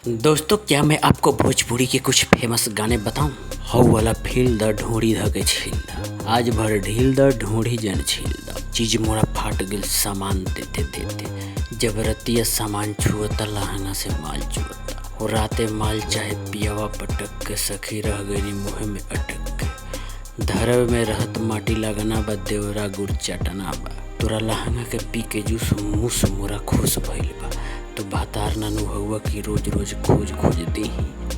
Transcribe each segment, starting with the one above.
दोस्तों, क्या मैं आपको भोजपुरी के कुछ फेमस गाने बताऊं? हौ वाला फील द ढोड़ी धके छील द, आज भर ढील द ढोड़ी जन छील द, चीज मोरा फाट गिल सामान देते देते, जब रतिया सामान छुअता लहंगा से माल चुअता, हो राते माल चाहे पियावा पटक के, सखी रह गई मुँह में अटक के, धरव में रहत माटी लगना बा, देवरा गुड़ चटना बा, तोरा लहंगा के पी के जूस मुस मोरा खुश भइल बा, तो भातार नानू हुआ कि रोज रोज खोज खोज दी।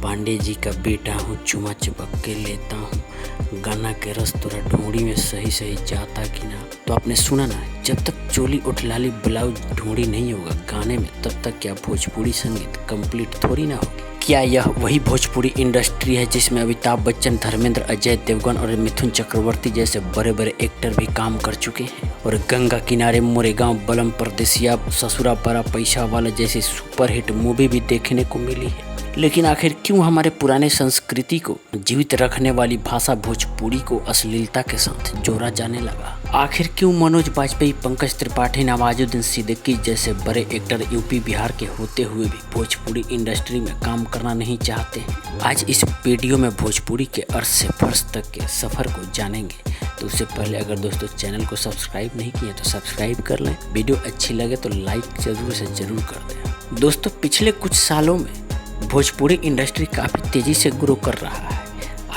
पांडे जी का बेटा हूँ, चुमा चपक के लेता हूँ, गाना के रस तोरा ढूंढी में सही सही जाता कि ना। तो आपने सुना ना, जब तक चोली उठलाली ब्लाउज ढूंढी नहीं होगा गाने में, तब तक क्या भोजपुरी संगीत कंप्लीट थोड़ी ना होगी। क्या यह वही भोजपुरी इंडस्ट्री है जिसमें अमिताभ बच्चन, धर्मेंद्र, अजय देवगन और मिथुन चक्रवर्ती जैसे बड़े बड़े एक्टर भी काम कर चुके हैं, और गंगा किनारे मोरे गांव, बलम परदेसिया, ससुरा परा पैसा वाला जैसी सुपरहिट मूवी भी देखने को मिली है। लेकिन आखिर क्यों हमारे पुराने संस्कृति को जीवित रखने वाली भाषा भोजपुरी को अश्लीलता के साथ जोड़ा जाने लगा? आखिर क्यों मनोज बाजपेयी, पंकज त्रिपाठी, नवाजुद्दीन सिद्दीकी जैसे बड़े एक्टर यूपी बिहार के होते हुए भी भोजपुरी इंडस्ट्री में काम करना नहीं चाहते हैं? आज इस वीडियो में भोजपुरी के अर्थ से फर्श तक के सफर को जानेंगे। तो उससे पहले अगर दोस्तों चैनल को सब्सक्राइब नहीं किया तो सब्सक्राइब कर लें, वीडियो अच्छी लगे तो लाइक जरूर से जरूर कर दें। दोस्तों, पिछले कुछ सालों में भोजपुरी इंडस्ट्री काफ़ी तेज़ी से ग्रो कर रहा है।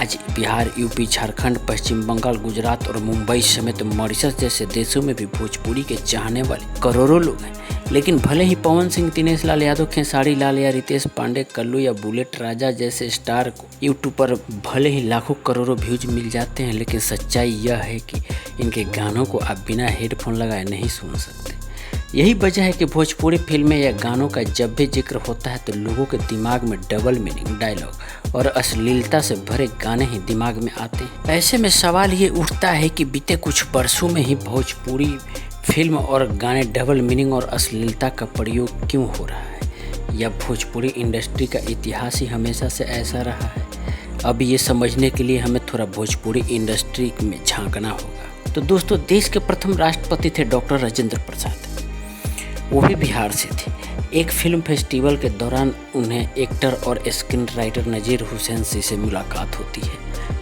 आज बिहार, यूपी, झारखंड, पश्चिम बंगाल, गुजरात और मुंबई समेत मॉरिशस जैसे देशों में भी भोजपुरी के चाहने वाले करोड़ों लोग हैं। लेकिन भले ही पवन सिंह, दिनेश लाल यादव, खेसारी लाल या रितेश पांडे, कल्लू या बुलेट राजा जैसे स्टार को यूट्यूब पर भले ही लाखों करोड़ों व्यूज मिल जाते हैं, लेकिन सच्चाई यह है कि इनके गानों को आप बिना हेडफोन लगाए नहीं सुन सकते। यही वजह है कि भोजपुरी फिल्में या गानों का जब भी जिक्र होता है तो लोगों के दिमाग में डबल मीनिंग डायलॉग और अश्लीलता से भरे गाने ही दिमाग में आते हैं। ऐसे में सवाल ये उठता है कि बीते कुछ वर्षों में ही भोजपुरी फिल्म और गाने डबल मीनिंग और अश्लीलता का प्रयोग क्यों हो रहा है, या भोजपुरी इंडस्ट्री का इतिहास ही हमेशा से ऐसा रहा है? अब ये समझने के लिए हमें थोड़ा भोजपुरी इंडस्ट्री में झांकना होगा। तो दोस्तों, देश के प्रथम राष्ट्रपति थे डॉक्टर राजेंद्र प्रसाद। वो भी बिहार से थे। एक फिल्म फेस्टिवल के दौरान उन्हें एक्टर और स्क्रीन राइटर नज़ीर हुसैन से मुलाकात होती है।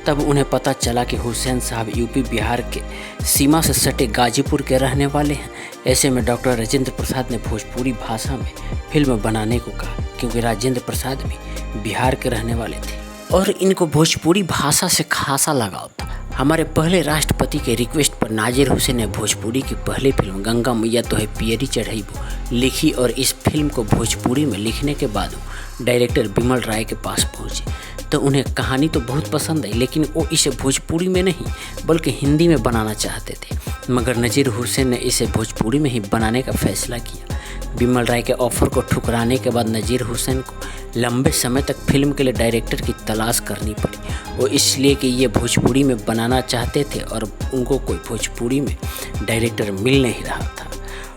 तब उन्हें पता चला कि हुसैन साहब यूपी बिहार के सीमा से सटे गाजीपुर के रहने वाले हैं। ऐसे में डॉक्टर राजेंद्र प्रसाद ने भोजपुरी भाषा में फिल्म बनाने को कहा, क्योंकि राजेंद्र प्रसाद भी बिहार के रहने वाले थे और इनको भोजपुरी भाषा से खासा लगाव था। हमारे पहले राष्ट्रपति के रिक्वेस्ट पर नाजिर हुसैन ने भोजपुरी की पहली फिल्म गंगा मैया तो है पियरी चढ़ाईबो लिखी, और इस फिल्म को भोजपुरी में लिखने के बाद डायरेक्टर बिमल राय के पास पहुंचे। तो उन्हें कहानी तो बहुत पसंद आई, लेकिन वो इसे भोजपुरी में नहीं बल्कि हिंदी में बनाना चाहते थे। मगर नजीर हुसैन ने इसे भोजपुरी में ही बनाने का फैसला किया। बिमल राय के ऑफर को ठुकराने के बाद नजीर हुसैन को लंबे समय तक फिल्म के लिए डायरेक्टर की तलाश करनी पड़ी। वो इसलिए कि ये भोजपुरी में बनाना चाहते थे और उनको कोई भोजपुरी में डायरेक्टर मिल नहीं रहा था,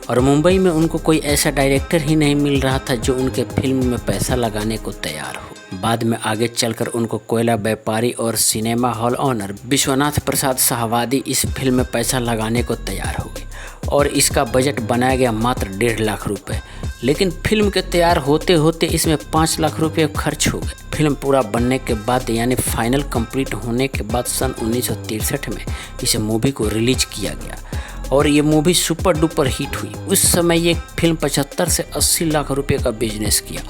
और मुंबई में उनको कोई ऐसा डायरेक्टर ही नहीं मिल रहा था जो उनके फिल्म में पैसा लगाने को तैयार हो। बाद में आगे चलकर उनको कोयला व्यापारी और सिनेमा हॉल ऑनर विश्वनाथ प्रसाद शाहवादी इस फिल्म में पैसा लगाने को तैयार हो गए, और इसका बजट बनाया गया मात्र 1.5 लाख रुपए। लेकिन फिल्म के तैयार होते होते इसमें 5 लाख रुपए खर्च हो गए। फिल्म पूरा बनने के बाद यानी फाइनल कंप्लीट होने के बाद सन 1963 में इस मूवी को रिलीज किया गया, और ये मूवी सुपर डुपर हिट हुई। उस समय ये फिल्म 75 से 80 लाख रुपए का बिजनेस किया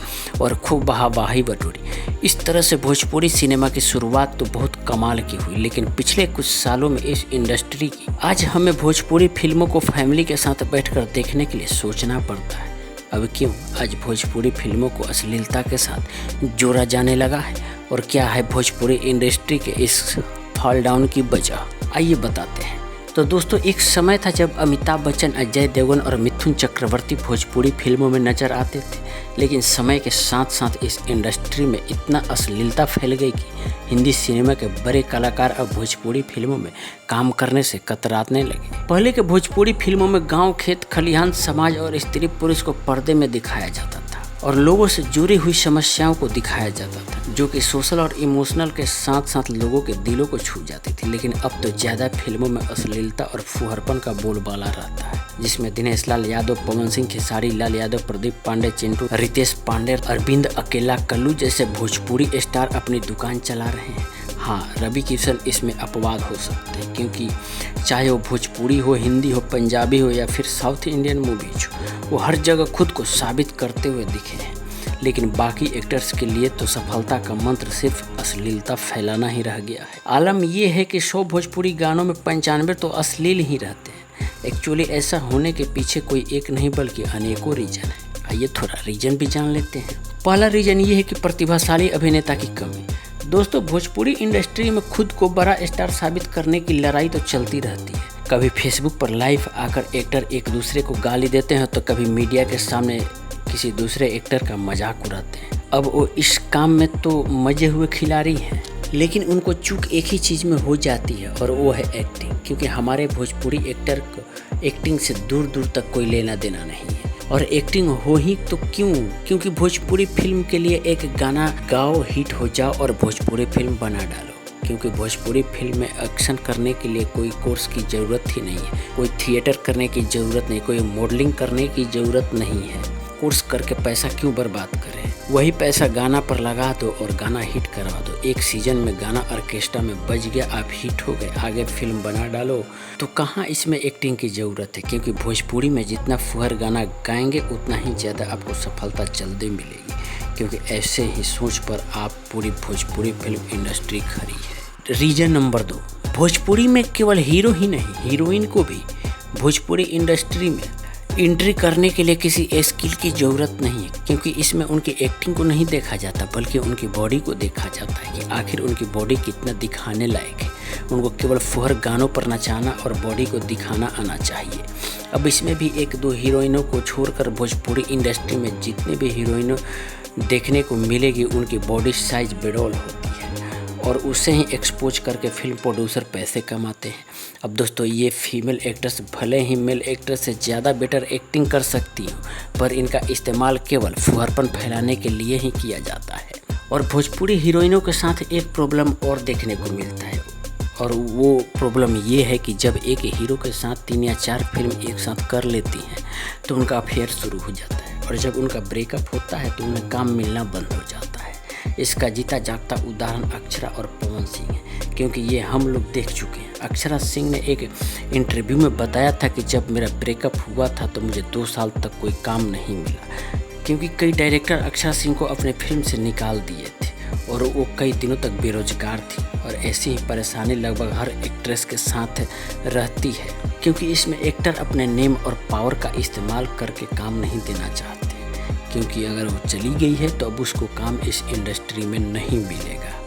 और खूब वाहवाही बटोरी। इस तरह से भोजपुरी सिनेमा की शुरुआत तो बहुत कमाल की हुई, लेकिन पिछले कुछ सालों में इस इंडस्ट्री की आज हमें भोजपुरी फिल्मों को फैमिली के साथ बैठकर देखने के लिए सोचना पड़ता है। अब क्यों आज भोजपुरी फिल्मों को अश्लीलता के साथ जोड़ा जाने लगा है, और क्या है भोजपुरी इंडस्ट्री के इस फॉल डाउन की वजह? आइए बताते हैं। तो दोस्तों, एक समय था जब अमिताभ बच्चन, अजय देवगन और मिथुन चक्रवर्ती भोजपुरी फिल्मों में नजर आते थे, लेकिन समय के साथ साथ इस इंडस्ट्री में इतना अश्लीलता फैल गई कि हिंदी सिनेमा के बड़े कलाकार अब भोजपुरी फिल्मों में काम करने से कतराने लगे। पहले के भोजपुरी फिल्मों में गांव, खेत खलिहान, समाज और स्त्री पुरुष को पर्दे में दिखाया जाता था। और लोगों से जुड़ी हुई समस्याओं को दिखाया जाता था, जो कि सोशल और इमोशनल के साथ साथ लोगों के दिलों को छू जाती थी। लेकिन अब तो ज़्यादा फिल्मों में अश्लीलता और फुहरपन का बोलबाला रहता है, जिसमें दिनेश लाल यादव, पवन सिंह, खेसारी लाल यादव, प्रदीप पांडे, चिंटू, रितेश पांडे, अरविंद अकेला, कल्लू जैसे भोजपुरी स्टार अपनी दुकान चला रहे हैं। हाँ, रवि किशन इसमें अपवाद हो सकते हैं, क्योंकि चाहे वो भोजपुरी हो, हिंदी हो, पंजाबी हो या फिर साउथ इंडियन मूवीज हो, वो हर जगह खुद को साबित करते हुए दिखे हैं। लेकिन बाकी एक्टर्स के लिए तो सफलता का मंत्र सिर्फ अश्लीलता फैलाना ही रह गया है। आलम ये है कि 100 भोजपुरी गानों में 95 तो अश्लील ही रहते हैं। एक्चुअली ऐसा होने के पीछे कोई एक नहीं बल्कि अनेकों रीजन है। आइए थोड़ा रीजन भी जान लेते हैं। पहला रीजन ये है कि प्रतिभाशाली अभिनेता की कमी। दोस्तों, भोजपुरी इंडस्ट्री में खुद को बड़ा स्टार साबित करने की लड़ाई तो चलती रहती है। कभी फेसबुक पर लाइव आकर एक्टर एक दूसरे को गाली देते हैं, तो कभी मीडिया के सामने किसी दूसरे एक्टर का मजाक उड़ाते हैं। अब वो इस काम में तो मजे हुए खिलाड़ी हैं, लेकिन उनको चूक एक ही चीज़ में हो जाती है और वो है एक्टिंग। क्योंकि हमारे भोजपुरी एक्टर को एक्टिंग से दूर दूर तक कोई लेना देना नहीं है, और एक्टिंग हो ही तो क्यों? क्योंकि भोजपुरी फिल्म के लिए एक गाना गाओ, हिट हो जाओ और भोजपुरी फिल्म बना डालो। क्योंकि भोजपुरी फिल्म में एक्शन करने के लिए कोई कोर्स की ज़रूरत ही नहीं है, कोई थिएटर करने की ज़रूरत नहीं, कोई मॉडलिंग करने की ज़रूरत नहीं है। कोर्स करके पैसा क्यों बर्बाद करें? वही पैसा गाना पर लगा दो और गाना हिट करवा दो। एक सीजन में गाना ऑर्केस्ट्रा में बज गया, आप हिट हो गए, आगे फिल्म बना डालो। तो कहाँ इसमें एक्टिंग की ज़रूरत है? क्योंकि भोजपुरी में जितना फुहर गाना गाएंगे उतना ही ज़्यादा आपको सफलता जल्दी मिलेगी। क्योंकि ऐसे ही सोच पर आप पूरी भोजपुरी फिल्म इंडस्ट्री खड़ी है। रीजन नंबर 2, भोजपुरी में केवल हीरो ही नहीं, हीरोइन को भी भोजपुरी इंडस्ट्री में एंट्री करने के लिए किसी स्किल की ज़रूरत नहीं है। क्योंकि इसमें उनकी एक्टिंग को नहीं देखा जाता, बल्कि उनकी बॉडी को देखा जाता है कि आखिर उनकी बॉडी कितना दिखाने लायक है। उनको केवल फुहर गानों पर नचाना और बॉडी को दिखाना आना चाहिए। अब इसमें भी 1-2 हीरोइनों को छोड़कर भोजपुरी इंडस्ट्री में जितनी भी हीरोइनों देखने को मिलेगी, उनकी बॉडी साइज बेडौल होती है और उसे ही एक्सपोज करके फिल्म प्रोड्यूसर पैसे कमाते हैं। अब दोस्तों, ये फीमेल एक्ट्रेस भले ही मेल एक्ट्रेस से ज़्यादा बेटर एक्टिंग कर सकती हो, पर इनका इस्तेमाल केवल फुहरपन फैलाने के लिए ही किया जाता है। और भोजपुरी हीरोइनों के साथ एक प्रॉब्लम और देखने को मिलता है, और वो प्रॉब्लम ये है कि जब एक हीरो के साथ 3 या 4 फिल्म एक साथ कर लेती हैं तो उनका अफेयर शुरू हो जाता है, और जब उनका ब्रेकअप होता है तो उन्हें काम मिलना बंद हो जाता है। इसका जीता जागता उदाहरण अक्षरा और पवन सिंह है, क्योंकि ये हम लोग देख चुके हैं। अक्षरा सिंह ने एक इंटरव्यू में बताया था कि जब मेरा ब्रेकअप हुआ था तो मुझे 2 साल तक कोई काम नहीं मिला, क्योंकि कई डायरेक्टर अक्षरा सिंह को अपने फिल्म से निकाल दिए थे और वो कई दिनों तक बेरोजगार थी। और ऐसी ही परेशानी लगभग हर एक्ट्रेस के साथ रहती है, क्योंकि इसमें एक्टर अपने नेम और पावर का इस्तेमाल करके काम नहीं देना चाहते, क्योंकि अगर वो चली गई है तो अब उसको काम इस इंडस्ट्री में नहीं मिलेगा।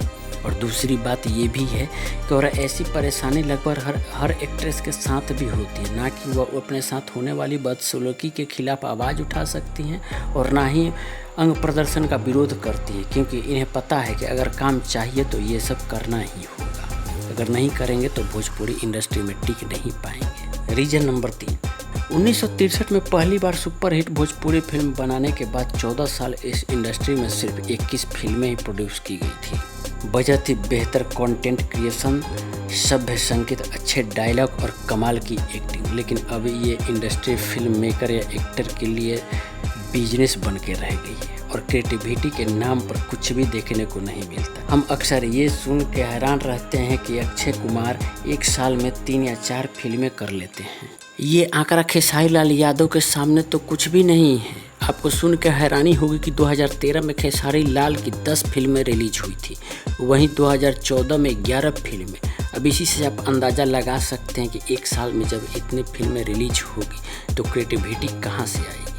और दूसरी बात ये भी है कि और ऐसी परेशानी लगभग हर एक्ट्रेस के साथ भी होती है, ना कि वो अपने साथ होने वाली बदसलूकी के खिलाफ आवाज़ उठा सकती हैं और ना ही अंग प्रदर्शन का विरोध करती है, क्योंककि इन्हें पता है कि अगर काम चाहिए तो ये सब करना ही होगा। अगर नहीं करेंगे तो भोजपुरी इंडस्ट्री में टिक नहीं पाएंगे। रीजन नंबर 3, 1963 में पहली बार सुपरहिट भोजपुरी फिल्म बनाने के बाद 14 साल इस इंडस्ट्री में सिर्फ 21 फिल्में ही प्रोड्यूस की गई थी। वजह थी बेहतर कंटेंट क्रिएशन, सभ्य संगीत, अच्छे डायलॉग और कमाल की एक्टिंग। लेकिन अब ये इंडस्ट्री फिल्म मेकर या एक्टर के लिए बिजनेस बन के रह गई है और क्रिएटिविटी के नाम पर कुछ भी देखने को नहीं मिलता। हम अक्सर ये सुन के हैरान रहते हैं कि अक्षय कुमार 1 साल में 3 या 4 फिल्में कर लेते हैं। ये आंकड़ा खेसारी लाल यादव के सामने तो कुछ भी नहीं है। आपको सुन के हैरानी होगी कि 2013 में खेसारी लाल की 10 फिल्में रिलीज हुई थी, वहीं 2014 में 11 फिल्में। अब इसी से आप अंदाज़ा लगा सकते हैं कि 1 साल में जब इतनी फिल्में रिलीज होगी तो क्रिएटिविटी कहाँ से आएगी।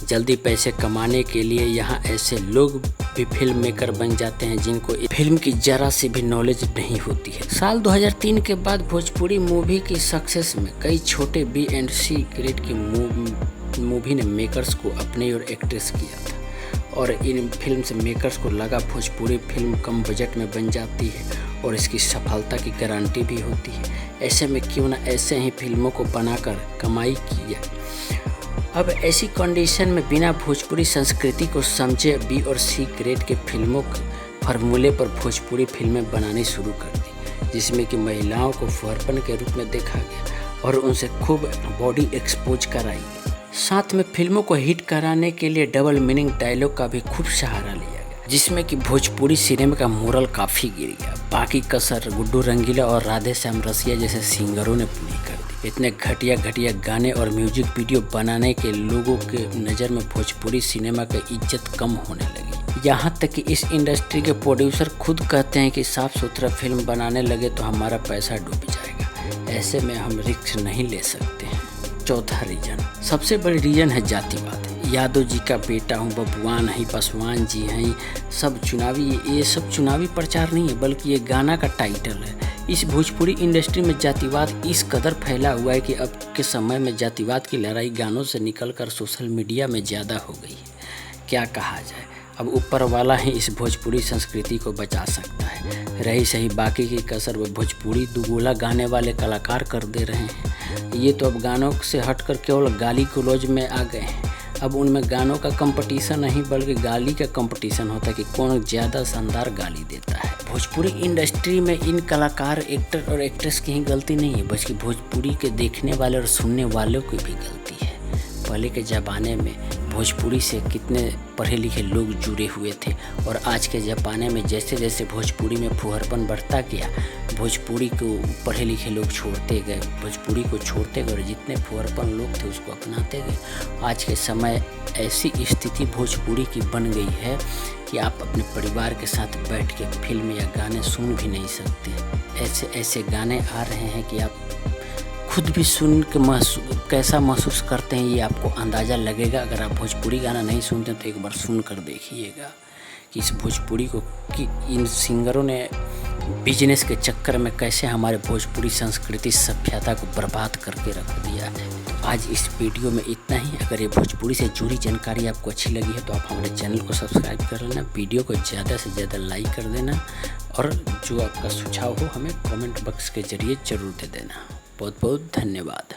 जल्दी पैसे कमाने के लिए यहाँ ऐसे लोग भी फिल्म मेकर बन जाते हैं जिनको फिल्म की जरा सी भी नॉलेज नहीं होती है। साल 2003 के बाद भोजपुरी मूवी की सक्सेस में कई छोटे B&C ग्रेड की मूवी ने मेकर्स को अपने और एक्ट्रेस किया था, और इन फिल्म से मेकर्स को लगा भोजपुरी फिल्म कम बजट में बन जाती है और इसकी सफलता की गारंटी भी होती है। ऐसे में क्यों ना ऐसे ही फिल्मों को बनाकर कमाई की जाए। अब ऐसी कंडीशन में बिना भोजपुरी संस्कृति को समझे बी और सी ग्रेड के फिल्मों के फार्मूले पर भोजपुरी फिल्में बनानी शुरू कर दी, जिसमें कि महिलाओं को फुहरपन के रूप में देखा गया और उनसे खूब बॉडी एक्सपोज कराई गई। साथ में फिल्मों को हिट कराने के लिए डबल मीनिंग डायलॉग का भी खूब सहारा लिया गया, जिसमें कि भोजपुरी सिनेमा का मोरल काफ़ी गिर गया। बाकी कसर गुड्डू रंगीला और राधे श्याम रसिया जैसे सिंगरों ने पूरी कर दी। इतने घटिया गाने और म्यूजिक वीडियो बनाने के लोगों के नज़र में भोजपुरी सिनेमा की इज्जत कम होने लगी। यहाँ तक कि इस इंडस्ट्री के प्रोड्यूसर खुद कहते हैं कि साफ सुथरा फिल्म बनाने लगे तो हमारा पैसा डूब जाएगा, ऐसे में हम रिस्क नहीं ले सकते हैं। चौथा रीजन, सबसे बड़ी रीजन है जातिवाद। यादव जी का बेटा हूँ, बबुआन है, पासवान जी हैं, सब चुनावी, ये सब चुनावी प्रचार नहीं है बल्कि ये गाना का टाइटल है। इस भोजपुरी इंडस्ट्री में जातिवाद इस कदर फैला हुआ है कि अब के समय में जातिवाद की लड़ाई गानों से निकलकर सोशल मीडिया में ज़्यादा हो गई है। क्या कहा जाए, अब ऊपर वाला ही इस भोजपुरी संस्कृति को बचा सकता है। रही सही बाकी की कसर वो भोजपुरी दुगोला गाने वाले कलाकार कर दे रहे हैं। ये तो अब गानों से हटकर केवल गाली गलौज में आ गए हैं। अब उनमें गानों का कंपटीशन नहीं बल्कि गाली का कंपटीशन होता है कि कौन ज़्यादा शानदार गाली देता है। भोजपुरी इंडस्ट्री में इन कलाकार, एक्टर और एक्ट्रेस की ही गलती नहीं है, बल्कि भोजपुरी के देखने वाले और सुनने वालों की भी गलती है। पहले के ज़माने में भोजपुरी से कितने पढ़े लिखे लोग जुड़े हुए थे और आज के ज़माने में जैसे जैसे भोजपुरी में फुहरपन बढ़ता गया, भोजपुरी को पढ़े लिखे लोग छोड़ते गए, भोजपुरी को छोड़ते गए और जितने फुहरपन लोग थे उसको अपनाते गए। आज के समय ऐसी स्थिति भोजपुरी की बन गई है कि आप अपने परिवार के साथ बैठ के फिल्म या गाने सुन भी नहीं सकते। ऐसे ऐसे गाने आ रहे हैं कि आप खुद भी सुन के कैसा महसूस करते हैं ये आपको अंदाज़ा लगेगा। अगर आप भोजपुरी गाना नहीं सुनते तो एक बार सुन कर देखिएगा कि इस भोजपुरी को, कि इन सिंगरों ने बिजनेस के चक्कर में कैसे हमारे भोजपुरी संस्कृति सभ्यता को बर्बाद करके रख दिया है। तो आज इस वीडियो में इतना ही। अगर ये भोजपुरी से जुड़ी जानकारी आपको अच्छी लगी है तो आप हमारे चैनल को सब्सक्राइब कर लेना, वीडियो को ज़्यादा से ज़्यादा लाइक कर देना और जो आपका सुझाव हो हमें कमेंट बॉक्स के जरिए ज़रूर दे देना। बहुत बहुत धन्यवाद।